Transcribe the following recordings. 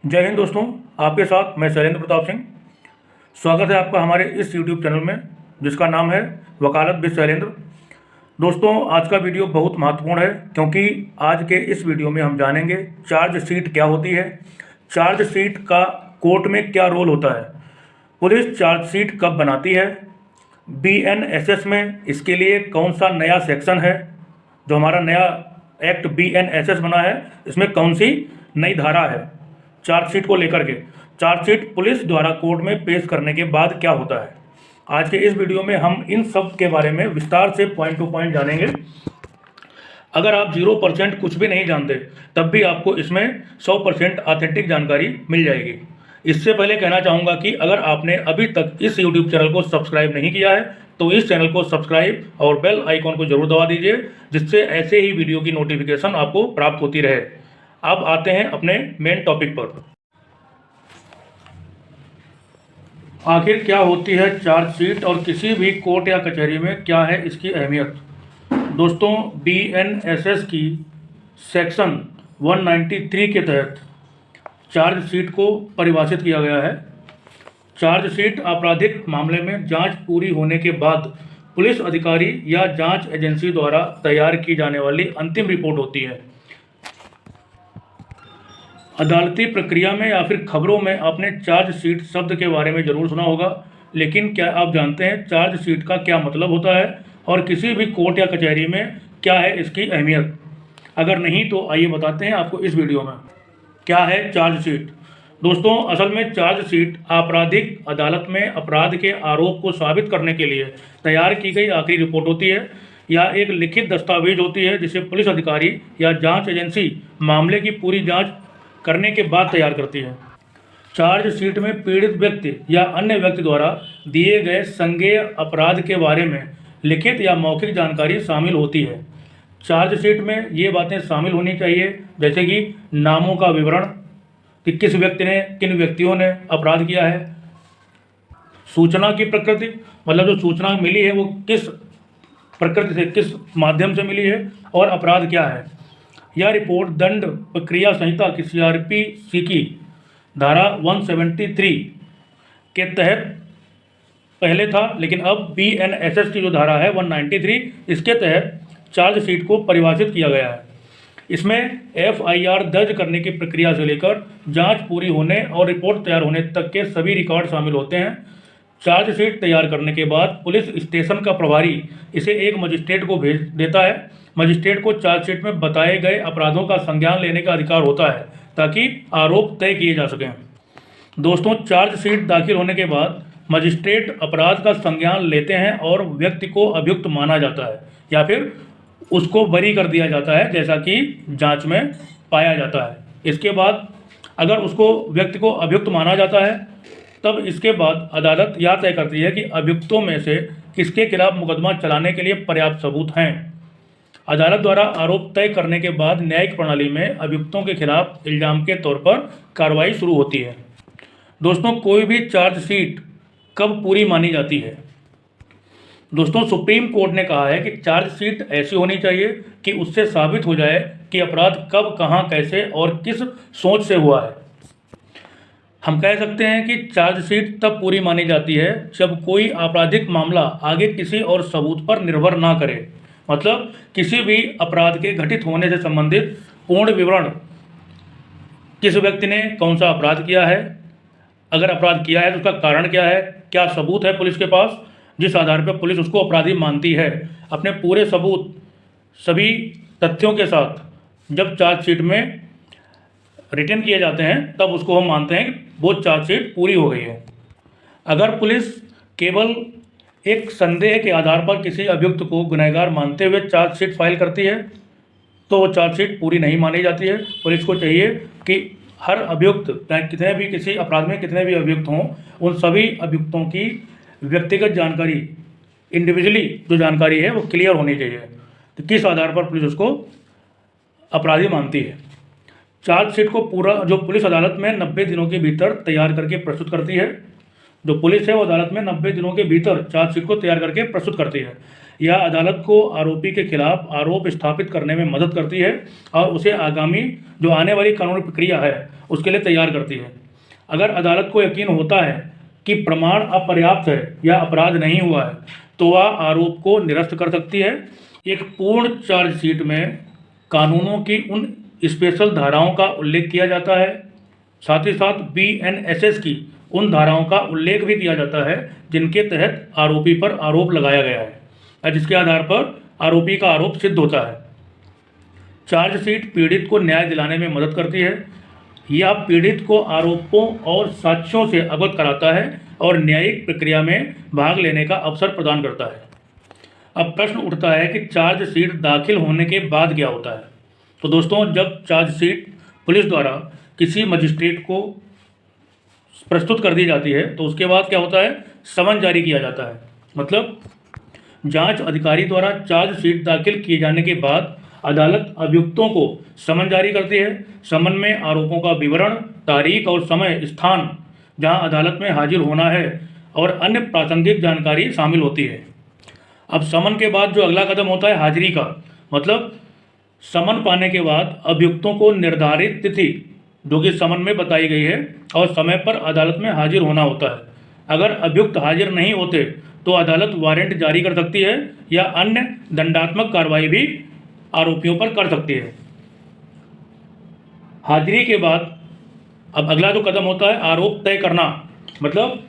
जय हिंद दोस्तों। आपके साथ मैं शैलेंद्र प्रताप सिंह। स्वागत है आपका हमारे इस यूट्यूब चैनल में जिसका नाम है वकालत विद शैलेंद्र। दोस्तों, आज का वीडियो बहुत महत्वपूर्ण है क्योंकि आज के इस वीडियो में हम जानेंगे चार्जशीट क्या होती है, चार्जशीट का कोर्ट में क्या रोल होता है, पुलिस चार्जशीट कब बनाती है, BNSS में इसके लिए कौन सा नया सेक्शन है, जो हमारा नया एक्ट BNSS बना है इसमें कौन सी नई धारा है चार्जशीट को लेकर के, चार्जशीट पुलिस द्वारा कोर्ट में पेश करने के बाद क्या होता है। आज के इस वीडियो में हम इन सब के बारे में विस्तार से पॉइंट टू पॉइंट जानेंगे। अगर आप 0% कुछ भी नहीं जानते तब भी आपको इसमें 100% ऑथेंटिक जानकारी मिल जाएगी। इससे पहले कहना चाहूँगा कि अगर आपने अभी तक इस यूट्यूब चैनल को सब्सक्राइब नहीं किया है तो इस चैनल को सब्सक्राइब और बेल आइकॉन को जरूर दबा दीजिए, जिससे ऐसे ही वीडियो की नोटिफिकेशन आपको प्राप्त होती रहे। अब आते हैं अपने मेन टॉपिक पर। आखिर क्या होती है चार्जशीट और किसी भी कोर्ट या कचहरी में क्या है इसकी अहमियत। दोस्तों, BNSS की सेक्शन 193 के तहत चार्जशीट को परिभाषित किया गया है। चार्जशीट आपराधिक मामले में जांच पूरी होने के बाद पुलिस अधिकारी या जांच एजेंसी द्वारा तैयार की जाने वाली अंतिम रिपोर्ट होती है। अदालती प्रक्रिया में या फिर खबरों में आपने चार्जशीट शब्द के बारे में ज़रूर सुना होगा, लेकिन क्या आप जानते हैं चार्जशीट का क्या मतलब होता है और किसी भी कोर्ट या कचहरी में क्या है इसकी अहमियत। अगर नहीं तो आइए बताते हैं आपको इस वीडियो में। क्या है चार्जशीट। दोस्तों, असल में चार्जशीट आपराधिक अदालत में अपराध के आरोप को साबित करने के लिए तैयार की गई आखिरी रिपोर्ट होती है या एक लिखित दस्तावेज होती है जिसे पुलिस अधिकारी या जांच एजेंसी मामले की पूरी जांच करने के बाद तैयार करती है। चार्जशीट में पीड़ित व्यक्ति या अन्य व्यक्ति द्वारा दिए गए संज्ञेय अपराध के बारे में लिखित या मौखिक जानकारी शामिल होती है। चार्जशीट में ये बातें शामिल होनी चाहिए जैसे कि नामों का विवरण कि किस व्यक्ति ने किन व्यक्तियों ने अपराध किया है, सूचना की प्रकृति मतलब जो सूचना मिली है वो किस प्रकृति से किस माध्यम से मिली है और अपराध क्या है। यह रिपोर्ट दंड प्रक्रिया संहिता की CRPC की धारा 173 के तहत पहले था, लेकिन अब BNSS की जो धारा है 193 इसके तहत चार्जशीट को परिभाषित किया गया है। इसमें FIR दर्ज करने की प्रक्रिया से लेकर जांच पूरी होने और रिपोर्ट तैयार होने तक के सभी रिकॉर्ड शामिल होते हैं। चार्जशीट तैयार करने के बाद पुलिस स्टेशन का प्रभारी इसे एक मजिस्ट्रेट को भेज देता है। मजिस्ट्रेट को चार्जशीट में बताए गए अपराधों का संज्ञान लेने का अधिकार होता है ताकि आरोप तय किए जा सकें। दोस्तों, चार्जशीट दाखिल होने के बाद मजिस्ट्रेट अपराध का संज्ञान लेते हैं और व्यक्ति को अभियुक्त माना जाता है या फिर उसको बरी कर दिया जाता है जैसा कि जांच में पाया जाता है। इसके बाद अगर उसको व्यक्ति को अभियुक्त माना जाता है तब इसके बाद अदालत यह तय करती है कि अभियुक्तों में से किसके खिलाफ मुकदमा चलाने के लिए पर्याप्त सबूत हैं। अदालत द्वारा आरोप तय करने के बाद न्यायिक प्रणाली में अभियुक्तों के खिलाफ इल्जाम के तौर पर कार्रवाई शुरू होती है। दोस्तों, कोई भी चार्जशीट कब पूरी मानी जाती है। दोस्तों, सुप्रीम कोर्ट ने कहा है कि चार्जशीट ऐसी होनी चाहिए कि उससे साबित हो जाए कि अपराध कब, कहां, कैसे और किस सोच से हुआ है। हम कह सकते हैं कि चार्जशीट तब पूरी मानी जाती है जब कोई आपराधिक मामला आगे किसी और सबूत पर निर्भर ना करे, मतलब किसी भी अपराध के घटित होने से संबंधित पूर्ण विवरण, किस व्यक्ति ने कौन सा अपराध किया है, अगर अपराध किया है तो उसका कारण क्या है, क्या सबूत है पुलिस के पास जिस आधार पर पुलिस उसको अपराधी मानती है। अपने पूरे सबूत सभी तथ्यों के साथ जब चार्जशीट में रिटर्न किए जाते हैं तब उसको हम मानते हैं कि वो चार्जशीट पूरी हो गई है। अगर पुलिस केवल एक संदेह के आधार पर किसी अभियुक्त को गुनहगार मानते हुए चार्जशीट फाइल करती है तो वो चार्जशीट पूरी नहीं मानी जाती है। पुलिस को चाहिए कि हर अभियुक्त, कितने भी किसी अपराध में कितने भी अभियुक्त हों, उन सभी अभियुक्तों की व्यक्तिगत जानकारी, इंडिविजुअली जो जानकारी है वो क्लियर होनी चाहिए, तो किस आधार पर पुलिस उसको अपराधी मानती है। चार्जशीट को पूरा जो पुलिस अदालत में 90 दिनों के भीतर तैयार करके प्रस्तुत करती है। जो पुलिस है वो अदालत में 90 दिनों के भीतर चार्जशीट को तैयार करके प्रस्तुत करती है। यह अदालत को आरोपी के खिलाफ आरोप स्थापित करने में मदद करती है और उसे आगामी जो आने वाली कानूनी प्रक्रिया है उसके लिए तैयार करती है। अगर अदालत को यकीन होता है कि प्रमाण अपर्याप्त है या अपराध नहीं हुआ है तो वह आरोप को निरस्त कर सकती है। एक पूर्ण चार्जशीट में कानूनों की उन स्पेशल धाराओं का उल्लेख किया जाता है, साथ ही साथ BNSS की उन धाराओं का उल्लेख भी किया जाता है जिनके तहत आरोपी पर आरोप लगाया गया है और जिसके आधार पर आरोपी का आरोप सिद्ध होता है। चार्जशीट पीड़ित को न्याय दिलाने में मदद करती है। यह पीड़ित को आरोपों और साक्ष्यों से अवगत कराता है और न्यायिक प्रक्रिया में भाग लेने का अवसर प्रदान करता है। अब प्रश्न उठता है कि चार्जशीट दाखिल होने के बाद क्या होता है। तो दोस्तों, जब चार्जशीट पुलिस द्वारा किसी मजिस्ट्रेट को प्रस्तुत कर दी जाती है तो उसके बाद क्या होता है, समन जारी किया जाता है। मतलब जांच अधिकारी द्वारा चार्जशीट दाखिल किए जाने के बाद अदालत अभियुक्तों को समन जारी करती है। समन में आरोपों का विवरण, तारीख और समय स्थान जहां अदालत में हाजिर होना है और अन्य प्रासंगिक जानकारी शामिल होती है। अब समन के बाद जो अगला कदम होता है हाजिरी का, मतलब समन पाने के बाद अभियुक्तों को निर्धारित तिथि जो कि समन में बताई गई है और समय पर अदालत में हाजिर होना होता है। अगर अभियुक्त हाजिर नहीं होते तो अदालत वारंट जारी कर सकती है या अन्य दंडात्मक कार्रवाई भी आरोपियों पर कर सकती है। हाजिरी के बाद अब अगला जो कदम होता है आरोप तय करना, मतलब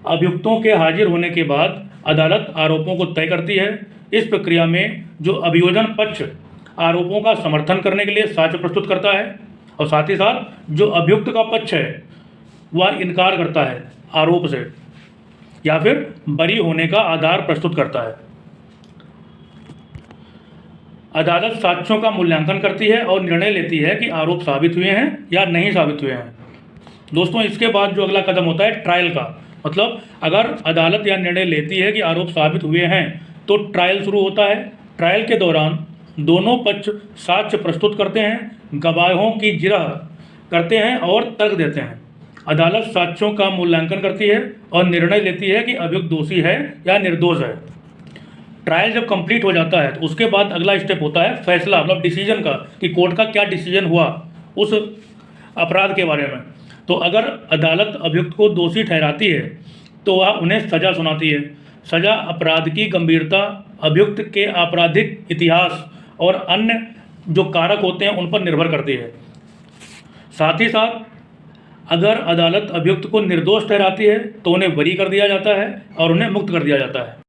अभियुक्तों के हाजिर होने के बाद अदालत आरोपों को तय करती है। इस प्रक्रिया में जो अभियोजन पक्ष आरोपों का समर्थन करने के लिए साक्ष्य प्रस्तुत करता है और साथ ही साथ जो अभियुक्त का पक्ष है वह इनकार करता है आरोप से या फिर बरी होने का आधार प्रस्तुत करता है। अदालत साक्ष्यों का मूल्यांकन करती है और निर्णय लेती है कि आरोप साबित हुए हैं या नहीं साबित हुए हैं। दोस्तों, इसके बाद जो अगला कदम होता है ट्रायल का, मतलब अगर अदालत यह निर्णय लेती है कि आरोप साबित हुए हैं तो ट्रायल शुरू होता है। ट्रायल के दौरान दोनों पक्ष साक्ष्य प्रस्तुत करते हैं, गवाहों की जिरह करते हैं और तर्क देते हैं। अदालत साक्ष्यों का मूल्यांकन करती है और निर्णय लेती है कि अभियुक्त दोषी है या निर्दोष है। ट्रायल जब कंप्लीट हो जाता है तो उसके बाद अगला स्टेप होता है फैसला, मतलब डिसीजन का, कि कोर्ट का क्या डिसीजन हुआ उस अपराध के बारे में। तो अगर अदालत अभियुक्त को दोषी ठहराती है तो वह उन्हें सज़ा सुनाती है। सज़ा अपराध की गंभीरता, अभियुक्त के आपराधिक इतिहास और अन्य जो कारक होते हैं उन पर निर्भर करती है। साथ ही साथ अगर अदालत अभियुक्त को निर्दोष ठहराती है तो उन्हें बरी कर दिया जाता है और उन्हें मुक्त कर दिया जाता है।